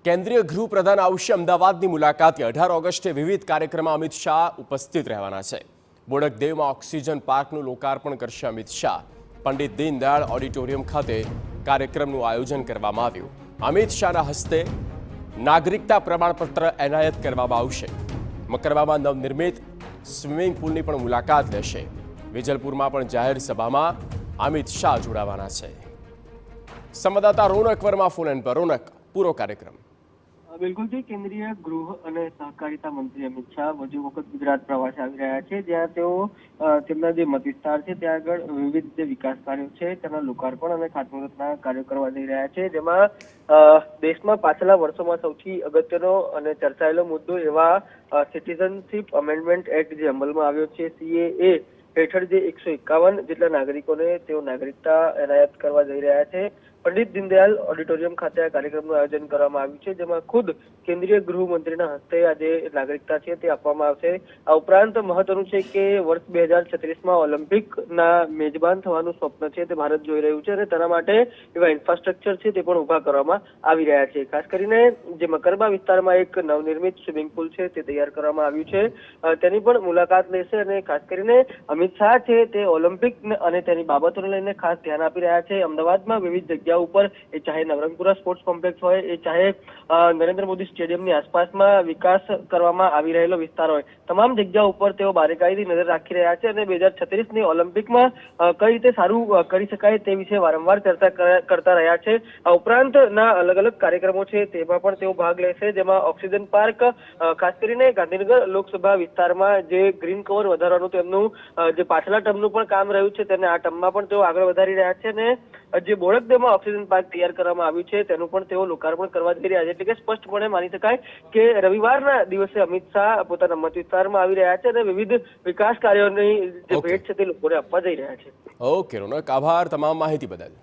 કેન્દ્રીય ગૃહપ્રધાન આવશે અમદાવાદની મુલાકાતે 18 ઓગસ્ટે વિવિધ કાર્યક્રમમાં અમિત શાહ ઉપસ્થિત રહેવાના છે। બોડકદેવમાં ઓક્સિજન પાર્કનું લોકાર્પણ કરશે અમિત શાહ। પંડિત દીનદયાળ ઓડિટોરિયમ ખાતે કાર્યક્રમનું આયોજન કરવામાં આવ્યું। અમિત શાહના હસ્તે નાગરિકતા પ્રમાણપત્ર એનાયત કરવામાં આવશે। મકરવામાં નવનિર્મિત સ્વિમિંગ પુલની પણ મુલાકાત લેશે। વિજલપુરમાં પણ જાહેર સભામાં અમિત શાહ જોડાવાના છે। સંવાદદાતા રોનક વર્મા ફોન પર। રોનક, પૂરો કાર્યક્રમ। બિલકુલ જી, કેન્દ્રીય ગૃહ અને સહકારિતા મંત્રી અમિત શાહ વધુ વખત ગુજરાત પ્રવાસે આવી રહ્યા છે, જ્યાં તેઓ તેમના જે મત વિસ્તાર છે ત્યાં આગળ વિવિધ જે વિકાસ કાર્યો છે તેના લોકાર્પણ અને ખાતમુહૂર્તના કાર્યો કરવા જઈ રહ્યા છે, જેમાં દેશમાં પાછલા વર્ષોમાં સૌથી અગત્યનો અને ચર્ચાયેલો મુદ્દો એવા સિટીઝનશીપ અમેન્ડમેન્ટ એક્ટ જે અમલમાં આવ્યો છે CAA હેઠળ જે 151 જેટલા નાગરિકોને તેઓ નાગરિકતા એનાયત કરવા જઈ રહ્યા છે। પંડિત દીનદયાળ ઓડિટોરિયમ ખાતે આ કાર્યક્રમનું આયોજન કરવામાં આવ્યું છે, જેમાં ખુદ કેન્દ્રીય ગૃહમંત્રીના હસ્તે આ જે નાગરિકતા છે તે આપવામાં આવશે। આ ઉપરાંત મહત્વનું છે કે વર્ષ 2036માં ઓલિમ્પિકના મેજબાન થવાનું સ્વપ્ન છે તે ભારત જોઈ રહ્યું છે અને તેના માટે એવા ઇન્ફ્રાસ્ટ્રક્ચર છે તે પણ ઊભા કરવામાં આવી રહ્યા છે। ખાસ કરીને જે મકરબા વિસ્તારમાં એક નવનિર્મિત સ્વિમિંગ પુલ છે તે તૈયાર કરવામાં આવ્યું છે, તેની પણ મુલાકાત લેશે અને ખાસ કરીને અમિત શાહ છે તે ઓલિમ્પિક અને તેની બાબતોને લઈને ખાસ ધ્યાન આપી રહ્યા છે। અમદાવાદમાં વિવિધ જગ્યાઓ ઉપર, એ ચાહે નવરંગપુરા સ્પોર્ટ્સ કોમ્પ્લેક્સ હોય, એ ચાહે નરેન્દ્ર મોદી સ્ટેડિયમની આસપાસમાં વિકાસ કરવામાં આવી રહેલો વિસ્તાર હોય, તમામ જગ્યા ઉપર તેઓ બારીકાઈથી નજર રાખી રહ્યા છે અને 2036ની ઓલિમ્પિકમાં કઈ રીતે સારું કરી શકાય તે વિશે વારંવાર ચર્ચા કરતા રહ્યા છે। આ ઉપરાંતના અલગ અલગ કાર્યક્રમો છે તેમાં પણ તેઓ ભાગ લેશે, જેમાં ઓક્સિજન પાર્ક, ખાસ કરીને ગાંધીનગર લોકસભા વિસ્તારમાં જે ગ્રીન કવર વધારવાનું તેમનું જે પાછલા ટર્મનું પણ કામ રહ્યું છે તેને આ ટર્મમાં પણ તેઓ આગળ વધારી રહ્યા છે અને જે બોડકદેવમાં ઓક્સિજન પાર્ક તૈયાર કરવામાં આવ્યું છે તેનું પણ તેઓ લોકાર્પણ કરવા જઈ રહ્યા છે। એટલે કે સ્પષ્ટપણે માની શકાય કે રવિવારના દિવસે અમિત શાહ પોતાના મત વિસ્તારમાં આવી રહ્યા છે અને વિવિધ વિકાસ કાર્યોની જે ભેટ છે તે લોકોને આપવા જઈ રહ્યા છે। ઓકે રોનક, આભાર તમામ માહિતી બદલ।